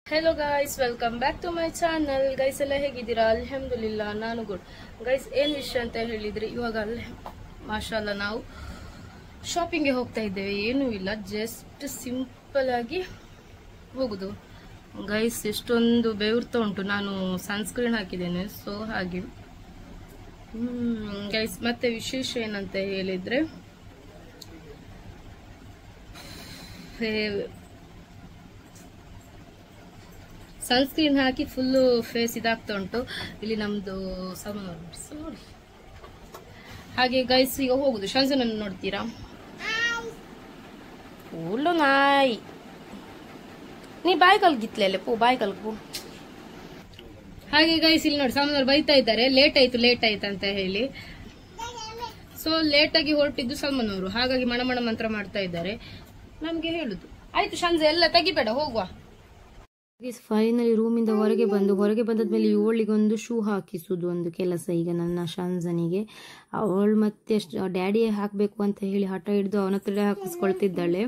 Hello guys, welcome back to my channel. Guys ಎಲ್ಲ ಹೇಗಿದ್ದೀರಾ? ಅಲ್ಹಮ್ದುಲಿಲ್ಲಾ ನಾನು ಗುಡ್. Guys ಏನು ವಿಷಯ ಅಂತ ಹೇಳಿದ್ರೆ ಇವಾಗ ಮಾಶಾಅಲ್ಲಾ ನಾವು ಶಾಪಿಂಗ್ ಗೆ ಹೋಗ್ತಾ ಇದ್ದೇವೆ. ಏನೂ ಇಲ್ಲ, ಜಸ್ಟ್ ಸಿಂಪಲ್ ಆಗಿ ಹೋಗುದು. ಗೈಸ್ ಎಷ್ಟೊಂದು ಬೆವರ್ತಾ ಉಂಟು, ನಾನು ಸನ್ಸ್ಕ್ರೀನ್ ಹಾಕಿದ್ದೇನೆ, ಸೊ ಹಾಗೆ ಗೈಸ್ ಮತ್ತೆ ವಿಶೇಷ ಏನಂತ ಹೇಳಿದ್ರೆ ಸನ್ಸ್ಕ್ರೀನ್ ಹಾಕಿ ಫುಲ್ಲು ಫೇಸ್ ಇದಾಗ್ತಾ ಉಂಟು. ಇಲ್ಲಿ ನಮ್ದು ಸಾಮಾನು ಹಾಗೆ ಗೈಸ್ ಈಗ ಹೋಗುದು. ಶಂಜನನ್ನು ನೋಡ್ತೀರಾ? ಫುಲ್ಲು ನಾಯಿ, ನೀ ಬಾಯ್ ಕಲ್ಗಿತ್ಲೆ ಪೂ, ಬಾಯ್ ಕಲ್ಗು. ಹಾಗೆ ಗೈಸ್ ಇಲ್ಲಿ ನೋಡಿ ಸಾಮಾನು ಬೈತಾ ಇದ್ದಾರೆ, ಲೇಟ್ ಆಯ್ತು ಅಂತ ಹೇಳಿ. ಸೊ ಲೇಟ್ ಆಗಿ ಹೊರಟಿದ್ದು ಸಲ್ಮಾನವರು, ಹಾಗಾಗಿ ಮಣ ಮಂತ್ರ ಮಾಡ್ತಾ ಇದ್ದಾರೆ. ನಮ್ಗೆ ಹೇಳುದು ಆಯ್ತು ಶಂಜ ಎಲ್ಲ ತೆಗಿಬೇಡ ಹೋಗುವ. ಫೈನಲಿ ರೂಮಿಂದ ಹೊರಗೆ ಬಂದದ್ಮೇಲೆ ಇವಳಿಗೊಂದು ಶೂ ಹಾಕಿಸುದು ಒಂದು ಕೆಲಸ ಈಗ ನನ್ನ ಶಂಜನಿಗೆ. ಅವಳು ಮತ್ತೆ ಡ್ಯಾಡಿ ಹಾಕಬೇಕು ಅಂತ ಹೇಳಿ ಹಠ ಹಿಡಿದು ಅವನ ಹತ್ರ ಹಾಕಿಸ್ಕೊಳ್ತಿದ್ದಾಳೆ.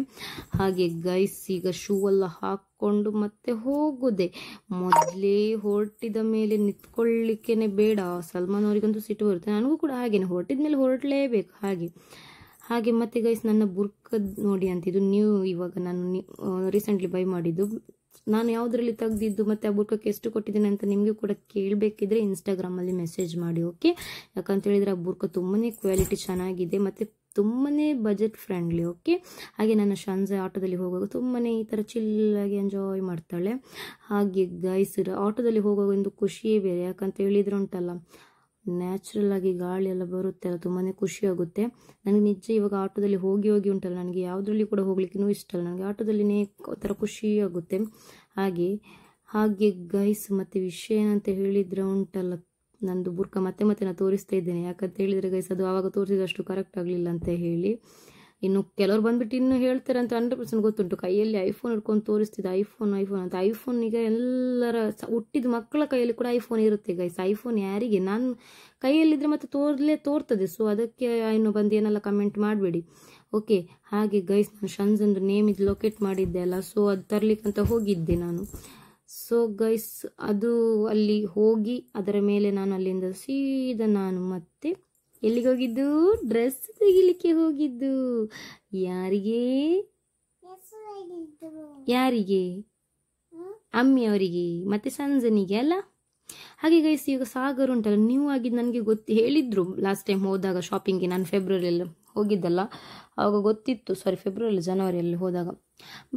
ಹಾಗೆ ಗೈಸ್ ಈಗ ಶೂ ಎಲ್ಲ ಹಾಕೊಂಡು ಮತ್ತೆ ಹೋಗುದೆ. ಮೊದಲೇ ಹೊರಟಿದ ಮೇಲೆ ನಿಂತ್ಕೊಳ್ಳಿಕ್ಕೇನೆ ಬೇಡ, ಸಲ್ಮಾನ್ ಅವರಿಗಂತೂ ಸಿಟ್ಟು ಬರುತ್ತೆ, ನನಗೂ ಕೂಡ ಹಾಗೇನೆ, ಹೊರಟಿದ್ಮೇಲೆ ಹೊರಟಲೇಬೇಕು. ಹಾಗೆ ಮತ್ತೆ ಗೈಸ್ ನನ್ನ ಬುರ್ಕದ್ ನೋಡಿ ಅಂತ, ಇದು ನೀವು ಇವಾಗ ನಾನು ರೀಸೆಂಟ್ಲಿ ಬೈ ಮಾಡಿದ್ದು. ನಾನು ಯಾವುದರಲ್ಲಿ ತೆಗೆದಿದ್ದು ಮತ್ತೆ ಆ ಬುರ್ಕಕ್ಕೆ ಎಷ್ಟು ಕೊಟ್ಟಿದ್ದೇನೆ ಅಂತ ನಿಮಗೂ ಕೂಡ ಕೇಳಬೇಕಿದ್ರೆ ಇನ್ಸ್ಟಾಗ್ರಾಮಲ್ಲಿ ಮೆಸೇಜ್ ಮಾಡಿ, ಓಕೆ? ಯಾಕಂತ ಹೇಳಿದ್ರೆ ಆ ಬುರ್ಕ ತುಂಬಾನೇ ಕ್ವಾಲಿಟಿ ಚೆನ್ನಾಗಿದೆ ಮತ್ತೆ ತುಂಬಾನೇ ಬಜೆಟ್ ಫ್ರೆಂಡ್ಲಿ, ಓಕೆ? ಹಾಗೆ ನನ್ನ ಶಂಜ ಆಟೋದಲ್ಲಿ ಹೋಗುವಾಗ ತುಂಬಾನೇ ಈ ಥರ ಚಿಲ್ಲಾಗಿ ಎಂಜಾಯ್ ಮಾಡ್ತಾಳೆ. ಹಾಗೆ ಗೈಸ್ ಆಟೋದಲ್ಲಿ ಹೋಗುವಾಗ ಒಂದು ಖುಷಿಯೇ ಬೇರೆ, ಯಾಕಂತ ಹೇಳಿದ್ರೆ ಉಂಟಲ್ಲ ನ್ಯಾಚುರಲ್ ಆಗಿ ಗಾಳಿ ಎಲ್ಲ ಬರುತ್ತೆ ಅಲ್ಲ, ತುಂಬಾನೇ ಖುಷಿ ಆಗುತ್ತೆ. ನನಗೆ ನಿಜ ಇವಾಗ ಆಟೋದಲ್ಲಿ ಹೋಗಿ ಉಂಟಲ್ಲ, ನನಗೆ ಯಾವುದ್ರಲ್ಲಿ ಕೂಡ ಹೋಗ್ಲಿಕ್ಕೆ ಇಷ್ಟ ಅಲ್ಲ, ನನಗೆ ಆಟೋದಲ್ಲಿನೇ ಥರ ಖುಷಿ ಆಗುತ್ತೆ. ಹಾಗೆ ಗೈಸ್ ಮತ್ತೆ ವಿಷಯ ಏನಂತ ಹೇಳಿದ್ರೆ ಉಂಟಲ್ಲ, ನಂದು ಬುರ್ಕ ಮತ್ತೆ ನಾನು ತೋರಿಸ್ತಾ ಇದ್ದೇನೆ. ಯಾಕಂತ ಹೇಳಿದ್ರೆ ಗೈಸ್ ಅದು ಆವಾಗ ತೋರಿಸಿದಷ್ಟು ಕರೆಕ್ಟ್ ಆಗಲಿಲ್ಲ ಅಂತ ಹೇಳಿ. ಇನ್ನು ಕೆಲವರು ಬಂದ್ಬಿಟ್ಟು ಇನ್ನು ಹೇಳ್ತಾರೆ ಅಂತ 100% ಗೊತ್ತುಂಟು. ಕೈಯಲ್ಲಿ ಐಫೋನ್ ಹಿಡ್ಕೊಂಡು ತೋರಿಸ್ತಿದ್ದೆ, ಐಫೋನ್ ಅಂತ. ಐಫೋನ್ ಈಗ ಎಲ್ಲರ ಹುಟ್ಟಿದ ಮಕ್ಕಳ ಕೈಯಲ್ಲಿ ಕೂಡ ಐಫೋನ್ ಇರುತ್ತೆ ಗೈಸ್. ಐಫೋನ್ ಯಾರಿಗೆ? ನಾನು ಕೈಯಲ್ಲಿದ್ರೆ ಮತ್ತೆ ತೋರ್ತದೆ, ಸೊ ಅದಕ್ಕೆ ಇನ್ನು ಬಂದು ಏನೆಲ್ಲ ಕಮೆಂಟ್ ಮಾಡಬೇಡಿ, ಓಕೆ? ಹಾಗೆ ಗೈಸ್ ನಾನು ಶಂಜಂದು ನೇಮ್ ಇದು ಲೊಕೇಟ್ ಮಾಡಿದ್ದೆ ಅಲ್ಲ, ಸೊ ಅದು ತರ್ಲಿಕ್ಕಂತ ಹೋಗಿದ್ದೆ ನಾನು. ಸೊ ಗೈಸ್ ಅದು ಅಲ್ಲಿ ಹೋಗಿ ಅದರ ಮೇಲೆ ನಾನು ಅಲ್ಲಿಂದ ಸೀದಾ ನಾನು ಮತ್ತೆ ಎಲ್ಲಿಗೆ ಹೋಗಿದ್ದು? ಡ್ರೆಸ್ ತೆಗಿಲಿಕ್ಕೆ ಹೋಗಿದ್ದು. ಯಾರಿಗೆ? ಅಮ್ಮಿ ಅವರಿಗೆ ಮತ್ತೆ ಸಂಜನಿಗೆ ಅಲ್ಲ. ಹಾಗೆ ಗೈಸ್ ಈಗ ಸಾಗರ್ ಉಂಟಲ್ಲ, ನ್ಯೂ ಆಗಿದ್ದು ನನಗೆ ಹೇಳಿದ್ರು ಲಾಸ್ಟ್ ಟೈಮ್ ಹೋದಾಗ ಶಾಪಿಂಗ್ಗೆ, ನಾನು ಫೆಬ್ರವರಿಯಲ್ಲಿ ಹೋಗಿದ್ದಲ್ಲ, ಆವಾಗ ಗೊತ್ತಿತ್ತು, ಜನವರಿಯಲ್ಲಿ ಹೋದಾಗ.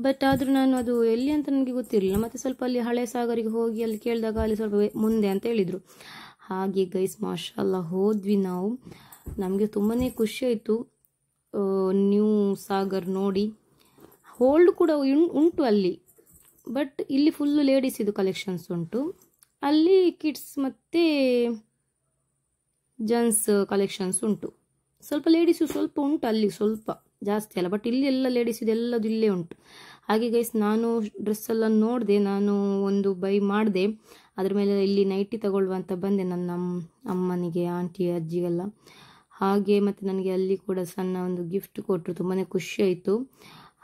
ಬಟ್ ಆದ್ರೂ ನಾನು ಅದು ಎಲ್ಲಿ ಅಂತ ನನಗೆ ಗೊತ್ತಿರಲಿಲ್ಲ. ಮತ್ತೆ ಸ್ವಲ್ಪ ಅಲ್ಲಿ ಹಳೆ ಸಾಗರಿಗೆ ಹೋಗಿ ಅಲ್ಲಿ ಕೇಳಿದಾಗ ಅಲ್ಲಿ ಸ್ವಲ್ಪ ಮುಂದೆ ಅಂತ ಹೇಳಿದ್ರು. ಹಾಗೆ ಗೈಸ್ ಮಾಶಾಅಲ್ಲಾ ಹೋದ್ವಿ ನಾವು. ನಮಗೆ ತುಂಬಾನೇ ಖುಷಿ ಆಯಿತು ನ್ಯೂ ಸಾಗರ್ ನೋಡಿ. ಹೋಲ್ಡ್ ಕೂಡ ಉಂಟು ಅಲ್ಲಿ, ಬಟ್ ಇಲ್ಲಿ ಫುಲ್ಲು ಲೇಡೀಸ್ ಇದು ಕಲೆಕ್ಷನ್ಸ್ ಉಂಟು. ಅಲ್ಲಿ ಕಿಡ್ಸ್ ಮತ್ತೆ ಜೆಂಟ್ಸ್ ಕಲೆಕ್ಷನ್ಸ್ ಉಂಟು. ಸ್ವಲ್ಪ ಲೇಡೀಸು ಸ್ವಲ್ಪ ಉಂಟು ಅಲ್ಲಿ, ಸ್ವಲ್ಪ ಜಾಸ್ತಿ ಅಲ್ಲ, ಬಟ್ ಇಲ್ಲಿ ಎಲ್ಲ ಲೇಡೀಸ್ ಇದೆಲ್ಲದು ಇಲ್ಲೇ ಉಂಟು. ಹಾಗೆ ಗೈಸ್ ನಾನು ಡ್ರೆಸ್ ಎಲ್ಲ ನೋಡಿದೆ, ನಾನು ಒಂದು ಬೈ ಮಾಡಿದೆ. ಅದ್ರ ಮೇಲೆ ಇಲ್ಲಿ ನೈಟಿ ತಗೊಳ್ಳುವ ಅಂತ ಬಂದೆ ನನ್ನ ಅಮ್ಮನಿಗೆ, ಆಂಟಿ, ಅಜ್ಜಿಗೆಲ್ಲ. ಹಾಗೆ ಮತ್ತೆ ನನಗೆ ಅಲ್ಲಿ ಕೂಡ ಸಣ್ಣ ಒಂದು ಗಿಫ್ಟ್ ಕೊಟ್ಟರು, ತುಂಬಾನೇ ಖುಷಿ ಆಯಿತು.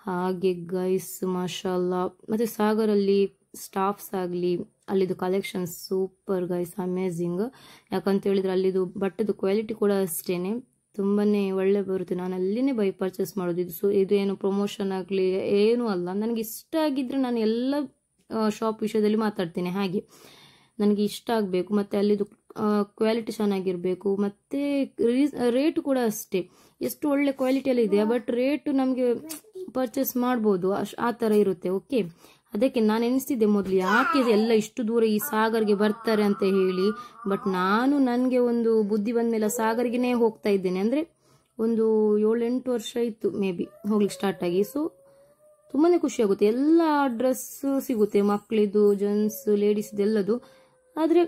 ಹಾಗೆ ಗೈಸ್ ಮಾಶಾಅಲ್ಲಾ ಮತ್ತೆ ಸಾಗರಲ್ಲಿ ಸ್ಟಾಫ್ಸ್ ಆಗಲಿ ಅಲ್ಲಿದು ಕಲೆಕ್ಷನ್ಸ್ ಸೂಪರ್ ಗೈಸ್, ಅಮೇಝಿಂಗ್. ಯಾಕಂತ ಹೇಳಿದ್ರೆ ಅಲ್ಲಿದು ಬಟ್ಟೆದು ಕ್ವಾಲಿಟಿ ಕೂಡ ಅಷ್ಟೇನೆ ತುಂಬಾನೇ ಒಳ್ಳೆ ಬರುತ್ತೆ. ನಾನು ಅಲ್ಲಿನೇ ಬೈ ಪರ್ಚೇಸ್ ಮಾಡೋದು. ಇದು ಏನು ಪ್ರಮೋಷನ್ ಆಗಲಿ ಏನೂ ಅಲ್ಲ, ನನಗೆ ಇಷ್ಟ ಆಗಿದ್ರೆ ನಾನು ಎಲ್ಲ ಶಾಪ್ ವಿಷಯದಲ್ಲಿ ಮಾತಾಡ್ತೇನೆ. ಹಾಗೆ ನನಗೆ ಇಷ್ಟ ಆಗಬೇಕು, ಮತ್ತು ಅಲ್ಲಿದು ಕ್ವಾಲಿಟಿ ಚೆನ್ನಾಗಿರಬೇಕು, ಮತ್ತು ರೇಟು ಕೂಡ ಅಷ್ಟೇ. ಎಷ್ಟು ಒಳ್ಳೆ ಕ್ವಾಲಿಟಿಯಲ್ಲಿ ಇದೆ, ಬಟ್ ರೇಟು ನಮಗೆ ಪರ್ಚೇಸ್ ಮಾಡ್ಬೋದು, ಆ ಥರ ಇರುತ್ತೆ, ಓಕೆ? ಅದಕ್ಕೆ ನಾನು ಎನಿಸ್ತಿದ್ದೆ ಮೊದಲು ಯಾಕೆ ಎಲ್ಲ ಇಷ್ಟು ದೂರ ಈ ಸಾಗರ್ಗೆ ಬರ್ತಾರೆ ಅಂತ ಹೇಳಿ. ಬಟ್ ನನಗೆ ಒಂದು ಬುದ್ಧಿ ಬಂದ ಮೇಲೆ ಸಾಗರ್ಗೆನೇ ಹೋಗ್ತಾ ಇದ್ದೇನೆ. ಅಂದರೆ ಒಂದು 7-8 ವರ್ಷ ಇತ್ತು ಮೇ ಬಿ ಹೋಗ್ಲಿಕ್ಕೆ ಸ್ಟಾರ್ಟ್ ಆಗಿ. ಸೊ ತುಂಬಾನೇ ಖುಷಿ ಆಗುತ್ತೆ, ಎಲ್ಲ ಡ್ರೆಸ್ ಸಿಗುತ್ತೆ, ಮಕ್ಕಳಿದು, ಜೆಂಟ್ಸ್, ಲೇಡೀಸ್ ಎಲ್ಲದು. ಆದರೆ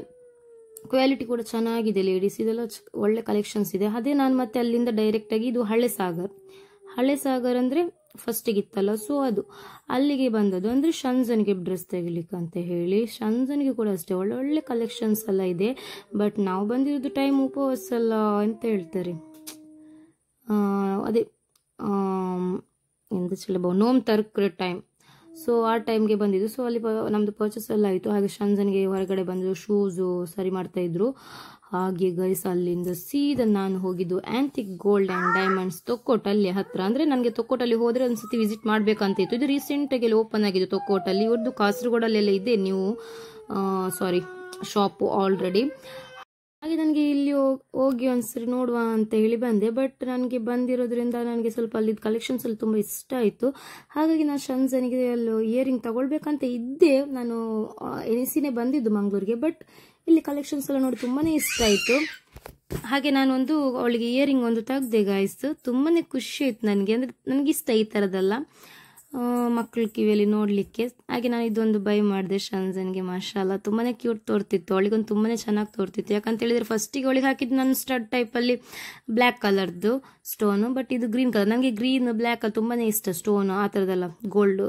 ಕ್ವಾಲಿಟಿ ಕೂಡ ಚೆನ್ನಾಗಿದೆ, ಲೇಡೀಸ್ ಇದೆಲ್ಲ ಒಳ್ಳೆ ಕಲೆಕ್ಷನ್ಸ್ ಇದೆ. ಅದೇ ನಾನು ಮತ್ತೆ ಅಲ್ಲಿಂದ ಡೈರೆಕ್ಟ್ ಆಗಿ ಇದು ಹಳೆ ಸಾಗರ್ ಅಂದರೆ ಫಸ್ಟಿಗಿತ್ತಲ್ಲ, ಸೊ ಅದು ಅಲ್ಲಿಗೆ ಬಂದದ್ದು. ಅಂದರೆ ಶಂಜನಿಗೆ ಡ್ರೆಸ್ ತೆಗಿಲಿಕ್ಕೆ ಅಂತ ಹೇಳಿ. ಶಂಜನಿಗೆ ಕೂಡ ಅಷ್ಟೇ ಒಳ್ಳೆ ಕಲೆಕ್ಷನ್ಸ್ ಎಲ್ಲ ಇದೆ. ಬಟ್ ನಾವು ಬಂದಿರೋದು ಟೈಮ್ ಉಪವಾಸ ಅಲ್ಲ ಅಂತ ಹೇಳ್ತಾರೆ, ಅದೇ ಎಂತ ನೋಮ್ ತರ್ಕ್ರ ಟೈಮ್. ಸೊ ಆ ಟೈಮ್ಗೆ ಬಂದಿದ್ದು. ಸೊ ಅಲ್ಲಿ ನಮ್ಮದು ಪರ್ಚೇಸ್ ಎಲ್ಲ ಆಯಿತು. ಹಾಗೆ ಶಂಜನ್ಗೆ ಹೊರಗಡೆ ಬಂದು ಶೂಸು ಸರಿ ಮಾಡ್ತಾ ಇದ್ರು. ಹಾಗೆ ಗೈಸ್ ಅಲ್ಲಿಂದ ಸೀದಾ ನಾನು ಹೋಗಿದ್ದು ಆಂಟಿಕ್ ಗೋಲ್ಡ್ ಆ್ಯಂಡ್ ಡೈಮಂಡ್ಸ್ ತೊಕ್ಕೋಟಲ್ಲಿ ಹತ್ರ. ಅಂದರೆ ನನಗೆ ತೊಕ್ಕೋಟಲ್ಲಿ ಹೋದರೆ ಒಂದ್ಸತಿ ವಿಸಿಟ್ ಮಾಡಬೇಕಂತ ಇತ್ತು. ಇದು ರೀಸೆಂಟಾಗಿ ಓಪನ್ ಆಗಿದೆ ತೊಕ್ಕೋಟಲ್ಲಿ. ಇವ್ರದ್ದು ಕಾಸರಗೋಡಲ್ಲೆಲ್ಲ ಇದೆ ನೀವು ಶಾಪು ಆಲ್ರೆಡಿ. ಹಾಗೆ ನನಗೆ ಇಲ್ಲಿ ಹೋಗಿ ಒಂದ್ಸರಿ ನೋಡುವ ಅಂತ ಹೇಳಿ ಬಂದೆ. ಬಟ್ ನನಗೆ ಬಂದಿರೋದ್ರಿಂದ ನನಗೆ ಸ್ವಲ್ಪ ಅಲ್ಲಿದ್ದ ಕಲೆಕ್ಷನ್ಸ್ ಅಲ್ಲಿ ತುಂಬ ಇಷ್ಟ ಆಯಿತು. ಹಾಗಾಗಿ ನಾನು ಶಂಜನಿಗೆ ಅಲ್ಲಿ ಇಯರಿಂಗ್ ತಗೊಳ್ಬೇಕಂತ ಇದ್ದೆ. ನಾನು ಎನಿಸಿನೇ ಬಂದಿದ್ದು ಮಂಗಳೂರಿಗೆ. ಬಟ್ ಇಲ್ಲಿ ಕಲೆಕ್ಷನ್ಸ್ ಎಲ್ಲ ನೋಡಿ ತುಂಬಾ ಇಷ್ಟ ಆಯಿತು. ಹಾಗೆ ನಾನು ಅವಳಿಗೆ ಇಯರಿಂಗ್ ಒಂದು ತೆಗ್ದೆ ಗಾಯ್ಸ್. ತುಂಬಾ ಖುಷಿ ಆಯ್ತು ನನಗೆ. ಅಂದರೆ ನನಗಿಷ್ಟ ಈ ಥರದ್ದೆಲ್ಲ ಮಕ್ಕಳ ಕಿವಿಯಲ್ಲಿ ನೋಡಲಿಕ್ಕೆ. ಹಾಗೆ ನಾನು ಇದೊಂದು ಬೈ ಮಾಡಿದೆ ಶಂಜನ್ಗೆ. ಮಾಷಾಲ್ಲ ತುಂಬಾ ಕ್ಯೂಟ್ ತೋರ್ತಿತ್ತು. ಅವಳಿಗೊಂದು ತುಂಬಾ ಚೆನ್ನಾಗಿ ತೋರ್ತಿತ್ತು. ಯಾಕಂತ ಹೇಳಿದ್ರೆ ಫಸ್ಟಿಗೆ ಅವಳಿಗೆ ಹಾಕಿದ್ದು ನಾನು ಸ್ಟಡ್ ಟೈಪಲ್ಲಿ ಬ್ಲ್ಯಾಕ್ ಕಲರ್ದು ಸ್ಟೋನು. ಬಟ್ ಇದು ಗ್ರೀನ್ ಕಲರ್. ನನಗೆ ಗ್ರೀನ್ ಬ್ಲ್ಯಾಕ್ ಅಲ್ಲಿ ತುಂಬಾ ಇಷ್ಟ ಸ್ಟೋನು ಆ ಥರದ್ದೆಲ್ಲ ಗೋಲ್ಡ್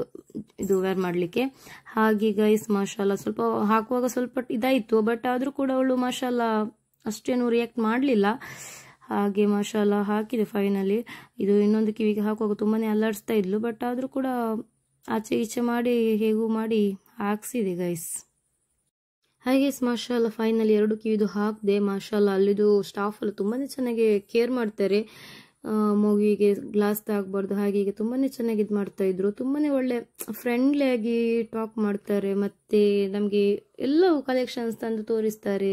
ಇದು ವೇರ್ ಮಾಡಲಿಕ್ಕೆ. ಹಾಗೆ ಗೈಸ್ ಮಾಷಾಲ್ಲ ಸ್ವಲ್ಪ ಹಾಕುವಾಗ ಸ್ವಲ್ಪ ಇದಾಯಿತು. ಬಟ್ ಆದರೂ ಕೂಡ ಅವಳು ಮಾಷಾಲ್ಲ ಅಷ್ಟೇನು ರಿಯಾಕ್ಟ್ ಮಾಡಲಿಲ್ಲ. ಹಾಗೆ ಮಾಷಾಲ್ಲ ಹಾಕಿದೆ ಫೈನಲಿ. ಇದು ಇನ್ನೊಂದು ಕಿವಿಗೆ ಹಾಕುವಾಗ ತುಂಬಾ ಅಲ್ಲಾಡಿಸ್ತಾ ಇದ್ಲು. ಬಟ್ ಆದರೂ ಕೂಡ ಆಚೆ ಈಚೆ ಮಾಡಿ ಹೇಗೂ ಮಾಡಿ ಹಾಕ್ಸಿದೆ ಗೈಸ್. ಹಾಗೆ ಮಾಷಾಲ್ಲ ಫೈನಲಿ 2 ಕಿವಿದು ಹಾಕಿದೆ. ಮಾಷಾಲ್ಲ ಅಲ್ಲಿದು ಸ್ಟಾಫ್ ಎಲ್ಲ ತುಂಬಾ ಚೆನ್ನಾಗಿ ಕೇರ್ ಮಾಡ್ತಾರೆ. ಮಗುವಿಗೆ ಗ್ಲಾಸ್ ತಾಗಬಾರ್ದು ಹಾಗೆ ಹೀಗೆ ತುಂಬಾ ಚೆನ್ನಾಗಿ ಇದು ಮಾಡ್ತಾ ಇದ್ರು. ತುಂಬಾ ಒಳ್ಳೆ ಫ್ರೆಂಡ್ಲಿ ಆಗಿ ಟಾಕ್ ಮಾಡ್ತಾರೆ. ಮತ್ತೆ ನಮಗೆ ಎಲ್ಲವೂ ಕಲೆಕ್ಷನ್ಸ್ ತಂದು ತೋರಿಸ್ತಾರೆ.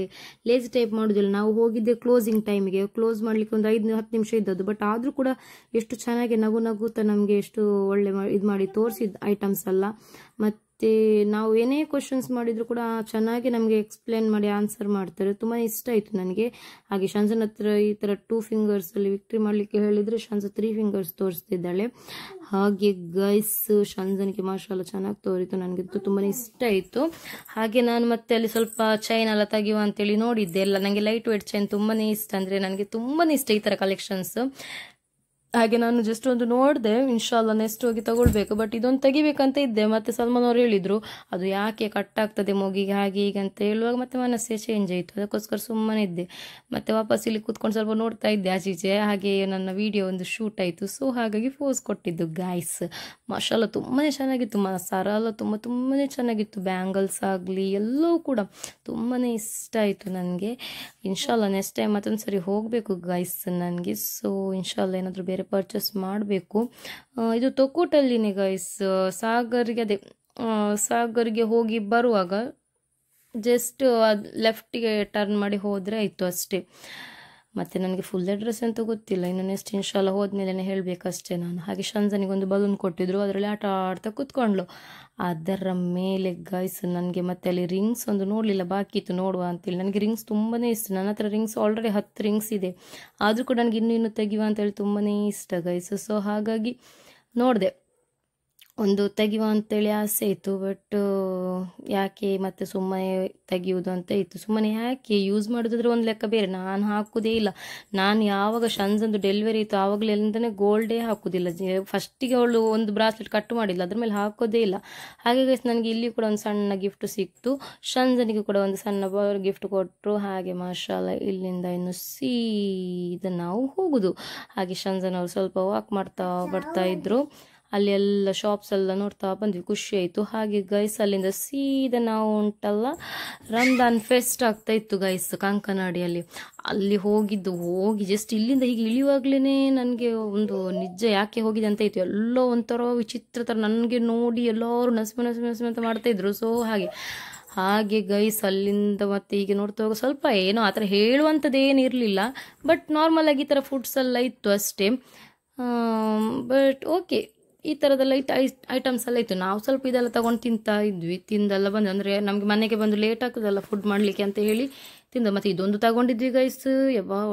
ಲೇಜಿ ಟೈಪ್ ಮಾಡೋದಿಲ್ಲ. ನಾವು ಹೋಗಿದ್ದೆ ಕ್ಲೋಸಿಂಗ್ ಟೈಮಿಗೆ. ಕ್ಲೋಸ್ ಮಾಡ್ಲಿಕ್ಕೆ ಒಂದು 5-10 ನಿಮಿಷ ಇದ್ದದ್ದು. ಬಟ್ ಆದರೂ ಕೂಡ ಎಷ್ಟು ಚೆನ್ನಾಗಿ ನಗುತ್ತಾ ನಮಗೆ ಎಷ್ಟು ಒಳ್ಳೆ ಇದು ಮಾಡಿ ತೋರಿಸಿದ ಐಟಮ್ಸ್ ಎಲ್ಲ. ಮತ್ತೆ ನಾವು ಏನೇ ಕ್ವಶನ್ಸ್ ಮಾಡಿದ್ರು ಕೂಡ ಚೆನ್ನಾಗಿ ನಮಗೆ ಎಕ್ಸ್ಪ್ಲೇನ್ ಮಾಡಿ ಆನ್ಸರ್ ಮಾಡ್ತಾರೆ. ತುಂಬಾ ಇಷ್ಟ ಆಯಿತು ನನಗೆ. ಹಾಗೆ ಶಂಜನ್ ಹತ್ರ ಈ ಥರ 2 ಫಿಂಗರ್ಸ್ ಅಲ್ಲಿ ವಿಕ್ಟ್ರಿ ಮಾಡಲಿಕ್ಕೆ ಹೇಳಿದ್ರೆ ಶಂಜ 3 ಫಿಂಗರ್ಸ್ ತೋರಿಸ್ತಿದ್ದಾಳೆ. ಹಾಗೆ ಗೈಸ್ ಶಂಜನ್ಗೆ ಮಾಷಾಲ್ಲ ಚೆನ್ನಾಗಿ ತೋರಿತು. ನನಗಿದ್ದು ತುಂಬಾ ಇಷ್ಟ ಆಯಿತು. ಹಾಗೆ ನಾನು ಮತ್ತೆ ಅಲ್ಲಿ ಸ್ವಲ್ಪ ಚೈನ್ ಎಲ್ಲ ತೆಗೆಯುವ ಅಂತೇಳಿ ನೋಡಿದ್ದೆ ಎಲ್ಲ. ನನಗೆ ಲೈಟ್ ವೇಟ್ ಚೈನ್ ತುಂಬಾ ಇಷ್ಟ. ಅಂದರೆ ನನಗೆ ತುಂಬಾ ಇಷ್ಟ ಈ ಥರ ಕಲೆಕ್ಷನ್ಸ್. ಹಾಗೆ ನಾನು ಜಸ್ಟ್ ಒಂದು ನೋಡಿದೆ. ಇನ್ಶಾಲ್ಲ ನೆಕ್ಸ್ಟ್ ಹೋಗಿ ತಗೊಳ್ಬೇಕು. ಬಟ್ ಇದೊಂದು ತೆಗಿಬೇಕಂತ ಇದ್ದೆ. ಮತ್ತೆ ಸಲ್ಮಾನ್ ಅವ್ರು ಹೇಳಿದ್ರು ಅದು ಯಾಕೆ ಕಟ್ ಆಗ್ತದೆ ಮಗಿಗೆ ಹಾಗೆ ಹೀಗೆ ಅಂತ ಹೇಳುವಾಗ ಮತ್ತೆ ಮನಸ್ಸೇ ಚೇಂಜ್ ಆಯಿತು. ಅದಕ್ಕೋಸ್ಕರ ಸುಮ್ಮನೆ ಇದ್ದೆ. ಮತ್ತೆ ವಾಪಸ್ ಇಲ್ಲಿ ಕೂತ್ಕೊಂಡು ಸ್ವಲ್ಪ ನೋಡ್ತಾ ಇದ್ದೆ ಆಚೀಚೆ. ಹಾಗೆ ನನ್ನ ವಿಡಿಯೋ ಒಂದು ಶೂಟ್ ಆಯಿತು. ಸೊ ಹಾಗಾಗಿ ಫೋಸ್ ಕೊಟ್ಟಿದ್ದು ಗಾಯ್ಸ್. ಮಾಷಾಲ್ಲ ತುಂಬಾ ಚೆನ್ನಾಗಿತ್ತು. ಸರ ಎಲ್ಲ ತುಂಬಾ ಚೆನ್ನಾಗಿತ್ತು. ಬ್ಯಾಂಗಲ್ಸ್ ಆಗಲಿ ಎಲ್ಲವೂ ಕೂಡ ತುಂಬಾ ಇಷ್ಟ ಆಯಿತು ನನಗೆ. ಇನ್ಶಾಲ್ಲ ನೆಕ್ಸ್ಟ್ ಟೈಮ್ ಮತ್ತೊಂದು ಸರಿ ಹೋಗಬೇಕು ಗಾಯ್ಸ್ ನನಗೆ. ಸೊ ಇನ್ಶಾಲ್ಲ ಏನಾದರೂ ಬೇರೆ ಪರ್ಚೇಸ್ ಮಾಡಬೇಕು. ಇದು ತೊಕ್ಕೋಟಲ್ಲಿನೇ ಗೈಸ್. ಸಾಗರ್ಗೆ ಹೋಗಿ ಬರುವಾಗ ಜಸ್ಟ್ ಲೆಫ್ಟಿಗೆ ಟರ್ನ್ ಮಾಡಿ ಹೋದರೆ ಆಯಿತು ಅಷ್ಟೇ. ಮತ್ತು ನನಗೆ ಫುಲ್ ಅಡ್ರೆಸ್ ಅಂತ ಗೊತ್ತಿಲ್ಲ. ಇನ್ನು ನೆಕ್ಸ್ಟ್ ಇನ್ಶಾಲ್ಲ ಹೋದ್ಮೇಲೆ ಹೇಳಬೇಕಷ್ಟೇ ನಾನು. ಹಾಗೆ ಶಂಜನಿಗೆ ಒಂದು ಬಲೂನ್ ಕೊಟ್ಟಿದ್ರು. ಅದರಲ್ಲಿ ಆಟ ಆಡ್ತಾ ಕೂತ್ಕೊಂಡ್ಲು. ಅದರ ಮೇಲೆ ಗೈಸ್ ನನಗೆ ಮತ್ತೆ ಅಲ್ಲಿ ರಿಂಗ್ಸ್ ಒಂದು ನೋಡಲಿಲ್ಲ, ಬಾಕಿ ಇತ್ತು ನೋಡುವ ಅಂತೇಳಿ. ನನಗೆ ರಿಂಗ್ಸ್ ತುಂಬಾ ಇಷ್ಟ. ನನ್ನ ಹತ್ರ ರಿಂಗ್ಸ್ ಆಲ್ರೆಡಿ 10 ರಿಂಗ್ಸ್ ಇದೆ. ಆದರೂ ಕೂಡ ನನಗೆ ಇನ್ನೂ ತೆಗಿಯುವ ಅಂತೇಳಿ ತುಂಬಾ ಇಷ್ಟ ಗೈಸ್. ಸೊ ಹಾಗಾಗಿ ನೋಡಿದೆ, ಒಂದು ತೆಗಿಯುವ ಅಂತೇಳಿ ಆಸೆ ಇತ್ತು. ಬಟ್ ಯಾಕೆ ಮತ್ತೆ ಸುಮ್ಮನೆ ತೆಗಿಯುವುದು ಅಂತ ಇತ್ತು. ಸುಮ್ಮನೆ ಯಾಕೆ ಯೂಸ್ ಮಾಡೋದಾದ್ರೆ ಒಂದು ಲೆಕ್ಕ ಬೇರೆ. ನಾನು ಹಾಕೋದೇ ಇಲ್ಲ. ನಾನು ಯಾವಾಗ ಶಂಜಂದು ಡೆಲಿವರಿ ಇತ್ತು ಆವಾಗಲಿಂದನೇ ಗೋಲ್ಡೇ ಹಾಕೋದಿಲ್ಲ. ಫಸ್ಟಿಗೆ ಅವಳು ಒಂದು ಬ್ರಾಸ್ಲೆಟ್ ಕಟ್ ಮಾಡಿಲ್ಲ, ಅದ್ರ ಮೇಲೆ ಹಾಕೋದೇ ಇಲ್ಲ. ಹಾಗಾಗಿ ನನಗೆ ಇಲ್ಲಿ ಕೂಡ ಒಂದು ಸಣ್ಣ ಗಿಫ್ಟ್ ಸಿಕ್ತು. ಶಂಜನಿಗೆ ಕೂಡ ಒಂದು ಸಣ್ಣ ಗಿಫ್ಟ್ ಕೊಟ್ಟರು. ಹಾಗೆ ಮಾಷಾಲ್ಲ ಇಲ್ಲಿಂದ ಇನ್ನು ಸೀದಾ ನಾವು ಹೋಗುದು. ಹಾಗೆ ಶಂಜನ್ ಅವರು ಸ್ವಲ್ಪ ವಾಕ್ ಮಾಡ್ತಾ ಬರ್ತಾ ಇದ್ರು. ಅಲ್ಲಿ ಎಲ್ಲ ಶಾಪ್ಸ್ ಎಲ್ಲ ನೋಡ್ತಾ ಬಂದ್ವಿ, ಖುಷಿ ಆಯಿತು. ಹಾಗೆ ಗೈಸ್ ಅಲ್ಲಿಂದ ಸೀದಾ ನಾವು ಉಂಟಲ್ಲ ರಂಜಾನ್ ಫೆಸ್ಟ್ ಆಗ್ತಾ ಇತ್ತು ಗೈಸ್ ಕಂಕನಾಡಿಯಲ್ಲಿ. ಅಲ್ಲಿ ಹೋಗಿ ಜಸ್ಟ್ ಇಲ್ಲಿಂದ ಹೀಗೆ ಇಳಿಯುವಾಗ್ಲೇ ನನಗೆ ಒಂದು ನಿಜ ಯಾಕೆ ಹೋಗಿದೆ ಅಂತ ಇತ್ತು. ಎಲ್ಲೋ ಒಂಥರ ವಿಚಿತ್ರ ಥರ ನನಗೆ ನೋಡಿ ಎಲ್ಲರೂ ನಸು ಅಂತ ಮಾಡ್ತಾ ಇದ್ರು. ಸೊ ಹಾಗೆ ಗೈಸ್ ಅಲ್ಲಿಂದ ಮತ್ತೆ ಹೀಗೆ ನೋಡ್ತಾ ಹೋಗ ಸ್ವಲ್ಪ ಏನೋ ಆ ಥರ ಹೇಳುವಂಥದ್ದೇನು ಇರಲಿಲ್ಲ. ಬಟ್ ನಾರ್ಮಲ್ ಆಗಿ ಈ ಥರ ಫುಡ್ಸ್ ಎಲ್ಲ ಇತ್ತು ಅಷ್ಟೇ. ಬಟ್ ಓಕೆ, ಈ ಥರದೆಲ್ಲ ಐಟಮ್ಸ್ ಎಲ್ಲ ಇತ್ತು. ನಾವು ಸ್ವಲ್ಪ ಇದೆಲ್ಲ ತಗೊಂಡು ತಿಂತಾ ಇದ್ವಿ. ತಿಂದೆಲ್ಲ ಬಂದು ಅಂದರೆ ನಮಗೆ ಮನೆಗೆ ಬಂದು ಲೇಟ್ ಆಗ್ತದಲ್ಲ ಫುಡ್ ಮಾಡಲಿಕ್ಕೆ ಅಂತ ಹೇಳಿ ತಿಂದ. ಮತ್ತು ಇದೊಂದು ತಗೊಂಡಿದ್ವಿ ಗೈಸ್,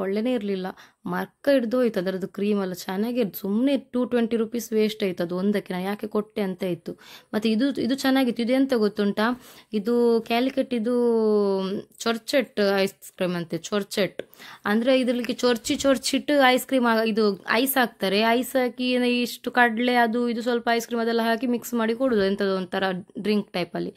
ಒಳ್ಳೆನೇ ಇರಲಿಲ್ಲ. ಮರ್ಕ ಹಿಡ್ದು ಹೋಯ್ತು. ಅದರದ್ದು ಕ್ರೀಮ್ ಎಲ್ಲ ಚೆನ್ನಾಗಿತ್ತು. ಸುಮ್ಮನೆ 220 ರೂಪೀಸ್ ವೇಸ್ಟ್ ಆಯಿತು ಅದು ಒಂದಕ್ಕೆ. ನಾನು ಯಾಕೆ ಕೊಟ್ಟೆ ಅಂತ ಇತ್ತು. ಮತ್ತು ಇದು ಚೆನ್ನಾಗಿತ್ತು. ಇದು ಎಂತ ಗೊತ್ತುಂಟಾ, ಇದು ಕ್ಯಾಲಿಕಟ್, ಇದು ಚೊರ್ಚೆಟ್ ಐಸ್ ಕ್ರೀಮ್ ಅಂತೆ. ಚೊರ್ಚೆಟ್ ಅಂದರೆ ಇದರಲ್ಲಿ ಚೊರ್ಚಿಟ್ಟು ಐಸ್ ಕ್ರೀಮ್ ಇದು ಐಸ್ ಹಾಕ್ತಾರೆ. ಐಸ್ ಹಾಕಿ ಇಷ್ಟು ಕಡಲೆ ಅದು ಇದು ಸ್ವಲ್ಪ ಐಸ್ ಕ್ರೀಮ್ ಅದೆಲ್ಲ ಹಾಕಿ ಮಿಕ್ಸ್ ಮಾಡಿ ಕೊಡೋದು. ಎಂಥದ್ದು ಒಂಥರ ಡ್ರಿಂಕ್ ಟೈಪಲ್ಲಿ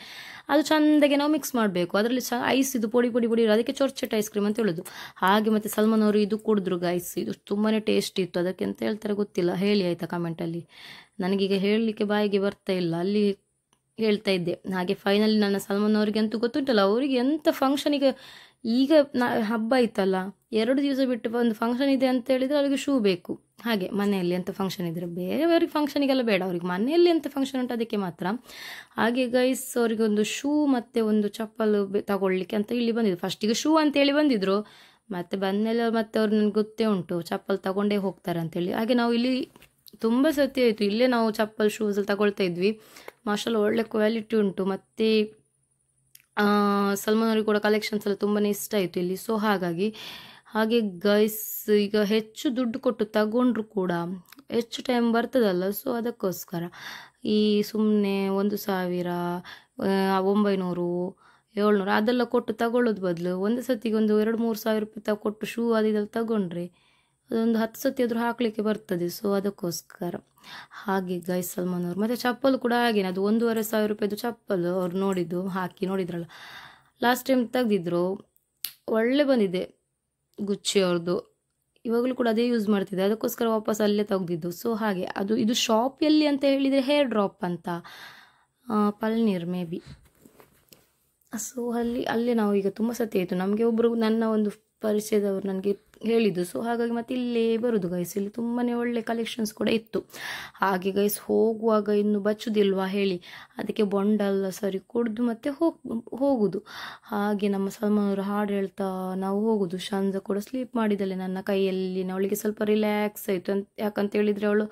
ಅದು ಚೆಂದಾಗೆ ನಾವು ಮಿಕ್ಸ್ ಮಾಡಬೇಕು. ಅದರಲ್ಲಿ ಐಸ್ ಇದು ಪೊಡಿ ಅದಕ್ಕೆ ಚೊರ್ಚೆಟ್ ಐಸ್ ಕ್ರೀಮ್ ಅಂತ ಹೇಳೋದು. ಹಾಗೆ ಮತ್ತು ಸಲ್ಮಾನ್ ಅವರು ಇದು ಕುಡಿದ್ರು ಗೈಸ್. ಇದು ತುಂಬಾ ಟೇಸ್ಟ್ ಇತ್ತು. ಅದಕ್ಕೆ ಅಂತ ಹೇಳ್ತಾರೆ ಗೊತ್ತಿಲ್ಲ, ಹೇಳಿ ಆಯಿತಾ ಕಮೆಂಟಲ್ಲಿ. ನನಗೀಗ ಹೇಳಲಿಕ್ಕೆ ಬಾಯಿಗೆ ಬರ್ತಾ ಇಲ್ಲ. ಅಲ್ಲಿ ಹೇಳ್ತಾ ಇದ್ದೆ. ಹಾಗೆ ಫೈನಲಿ ನನ್ನ ಸಲ್ಮಾನ್ ಅವರಿಗೆ ಅಂತೂ ಗೊತ್ತುಂಟಲ್ಲ, ಅವರಿಗೆ ಎಂಥ ಫಂಕ್ಷನ್ ಈಗ ಹಬ್ಬ ಆಯ್ತಲ್ಲ, 2 ದಿವಸ ಬಿಟ್ಟು ಒಂದು ಫಂಕ್ಷನ್ ಇದೆ ಅಂತ ಹೇಳಿದರೆ ಅವರಿಗೆ ಶೂ ಬೇಕು. ಹಾಗೆ ಮನೆಯಲ್ಲಿ ಎಂಥ ಫಂಕ್ಷನ್ ಇದ್ದರೆ, ಬೇರೆಯವರಿಗೆ ಫಂಕ್ಷನಿಗೆಲ್ಲ ಬೇಡ, ಅವ್ರಿಗೆ ಮನೆಯಲ್ಲಿ ಎಂಥ ಫಂಕ್ಷನ್ ಉಂಟು ಅದಕ್ಕೆ ಮಾತ್ರ. ಹಾಗೆ ಗೈಸ್ ಅವರಿಗೆ ಒಂದು ಶೂ ಮತ್ತು ಒಂದು ಚಪ್ಪಲು ತಗೊಳ್ಳಿಕ್ಕೆ ಅಂತ ಇಲ್ಲಿ ಬಂದಿದ್ರು. ಫಸ್ಟಿಗೆ ಶೂ ಅಂತೇಳಿ ಬಂದಿದ್ರು, ಮತ್ತು ಬಂದಮೇಲೆ ಮತ್ತೆ ಅವ್ರು ನನಗೆ ಗೊತ್ತೇ ಉಂಟು ಚಪ್ಪಲ್ ತಗೊಂಡೇ ಹೋಗ್ತಾರೆ ಅಂತೇಳಿ. ಹಾಗೆ ನಾವು ಇಲ್ಲಿ ತುಂಬ ಸತಿ ಆಯಿತು, ಇಲ್ಲೇ ನಾವು ಚಪ್ಪಲ್ ಶೂಸಲ್ಲಿ ತಗೊಳ್ತಾ ಇದ್ವಿ. ಮಾರ್ಷಲ್ ಒಳ್ಳೆ ಕ್ವಾಲಿಟಿ ಉಂಟು. ಮತ್ತು ಸಲ್ಮಾನ್ ಅವ್ರಿಗೆ ಕೂಡ ಕಲೆಕ್ಷನ್ಸ್ ಎಲ್ಲ ತುಂಬಾ ಇಷ್ಟ ಆಯಿತು ಇಲ್ಲಿ. ಸೊ ಹಾಗೆ ಗೈಸ್ ಈಗ ಹೆಚ್ಚು ದುಡ್ಡು ಕೊಟ್ಟು ತಗೊಂಡ್ರು ಕೂಡ ಹೆಚ್ಚು ಟೈಮ್ ಬರ್ತದಲ್ಲ, ಸೊ ಅದಕ್ಕೋಸ್ಕರ ಈ ಸುಮ್ಮನೆ 1,000, 900, 700 ಅದೆಲ್ಲ ಕೊಟ್ಟು ತಗೊಳ್ಳೋದು ಬದಲು ಒಂದು ಸತಿಗೆ ಒಂದು 2-3 ಸಾವಿರ ರೂಪಾಯಿ ಕೊಟ್ಟು ಶೂ ಅದೆಲ್ಲ ತಗೊಂಡ್ರೆ ಅದೊಂದು 10 ಸತಿ ಆದರೂ ಹಾಕಲಿಕ್ಕೆ ಬರ್ತದೆ. ಸೊ ಅದಕ್ಕೋಸ್ಕರ ಹಾಗೆ ಗೈಸ್ ಸಲ್ಮಾನ್ ಅವರು. ಮತ್ತು ಚಪ್ಪಲು ಕೂಡ ಹಾಗೇನೆ, ಅದು 1,500 ರೂಪಾಯಿದು ಚಪ್ಪಲು ಅವ್ರು ನೋಡಿದ್ದು, ಹಾಕಿ ನೋಡಿದ್ರಲ್ಲ ಲಾಸ್ಟ್ ಟೈಮ್ ತೆಗ್ದಿದ್ರು, ಒಳ್ಳೆ ಬಂದಿದೆ ಗುಚ್ಚಿ ಅವ್ರದ್ದು. ಇವಾಗಲೂ ಕೂಡ ಅದೇ ಯೂಸ್ ಮಾಡ್ತಿದ್ದೆ, ಅದಕ್ಕೋಸ್ಕರ ವಾಪಸ್ ಅಲ್ಲೇ ತೆಗ್ದಿದ್ದು. ಸೊ ಹಾಗೆ ಇದು ಶಾಪ್ ಎಲ್ಲಿ ಅಂತ ಹೇಳಿದರೆ ಹೇರ್ ಡ್ರಾಪ್ ಅಂತ, ಪಲ್ನೀರ್ ಮೇ ಬಿ. ಸೊ ಅಲ್ಲೇ ನಾವು ಈಗ ತುಂಬ ಸತಿ ಆಯಿತು, ನಮಗೆ ಒಬ್ಬರು ನನ್ನ ಒಂದು ಪರಿಚಯದವರು ನನಗೆ ಹೇಳಿದ್ದು. ಸೊ ಹಾಗಾಗಿ ಮತ್ತೆ ಇಲ್ಲೇ ಬರೋದು ಗೈಸ್, ಇಲ್ಲಿ ತುಂಬಾ ಒಳ್ಳೆ ಕಲೆಕ್ಷನ್ಸ್ ಕೂಡ ಇತ್ತು. ಹಾಗೆ ಗೈಸ್ ಹೋಗುವಾಗ ಇನ್ನು ಬಚ್ಚುದಿಲ್ವಾ ಹೇಳಿ, ಅದಕ್ಕೆ ಬೊಂಡೆಲ್ಲ ಸರಿ ಕುಡಿದು ಮತ್ತೆ ಹೋಗುದು. ಹಾಗೆ ನಮ್ಮ ಸಲ್ಮಾನ್ ಅವರು ಹಾಡು ಹೇಳ್ತಾ ನಾವು ಹೋಗುದು. ಶಾಂಜ ಕೂಡ ಸ್ಲೀಪ್ ಮಾಡಿದಲೆ ನನ್ನ ಕೈಯಲ್ಲಿ. ಅವಳಿಗೆ ಸ್ವಲ್ಪ ರಿಲ್ಯಾಕ್ಸ್ ಆಯಿತು ಯಾಕಂತ ಹೇಳಿದರೆ ಅವಳು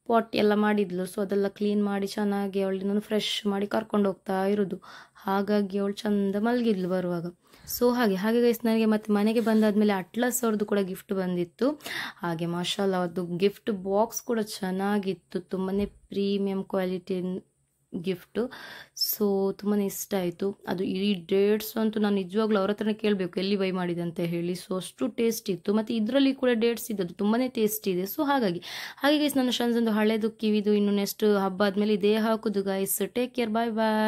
ಪಾಟ್ ಎಲ್ಲ ಮಾಡಿದ್ಲು. ಸೊ ಅದೆಲ್ಲ ಕ್ಲೀನ್ ಮಾಡಿ ಚೆನ್ನಾಗಿ ಅವಳನ್ನು ಫ್ರೆಶ್ ಮಾಡಿ ಕರ್ಕೊಂಡು ಹೋಗ್ತಾ ಇರೋದು. ಹಾಗಾಗಿ ಅವಳು ಚಂದ ಮಲಗಿದ್ಲು ಬರುವಾಗ. ಸೊ ಹಾಗೆ ಗೈಸ್ ನನಗೆ ಮತ್ತೆ ಮನೆಗೆ ಬಂದಾದ್ಮೇಲೆ ಅಟ್ಲಸ್ ಅವ್ರದ್ದು ಕೂಡ ಗಿಫ್ಟ್ ಬಂದಿತ್ತು. ಹಾಗೆ ಮಾಷಾಲ್ಲ ಅದು ಗಿಫ್ಟ್ ಬಾಕ್ಸ್ ಕೂಡ ಚೆನ್ನಾಗಿತ್ತು, ತುಂಬಾ ಪ್ರೀಮಿಯಂ ಕ್ವಾಲಿಟಿ ಗಿಫ್ಟು. ಸೊ ತುಂಬಾ ಇಷ್ಟ ಆಯಿತು. ಅದು ಈ ಡೇಟ್ಸ್ ಅಂತೂ ನಾನು ನಿಜವಾಗ್ಲೂ ಅವ್ರ ಹತ್ರನೇ ಕೇಳಬೇಕು ಎಲ್ಲಿ ಬೈ ಮಾಡಿದೆ ಅಂತ ಹೇಳಿ. ಸೊ ಅಷ್ಟು ಟೇಸ್ಟ್ ಇತ್ತು, ಮತ್ತು ಇದರಲ್ಲಿ ಕೂಡ ಡೇಟ್ಸ್ ಇದ್ದದ್ದು ತುಂಬಾ ಟೇಸ್ಟ್ ಇದೆ. ಸೊ ಹಾಗೆ ಗೈಸ್ ನನ್ನ ಶನ್ಸೊಂದು ಹಳೆದು ಕಿವಿದು ಇನ್ನು ನೆಕ್ಸ್ಟ್ ಹಬ್ಬ ಆದಮೇಲೆ ಇದೇ ಹಾಕೋದು ಗೈಸ್. ಟೇಕ್ ಕೇರ್, ಬಾಯ್ ಬಾಯ್.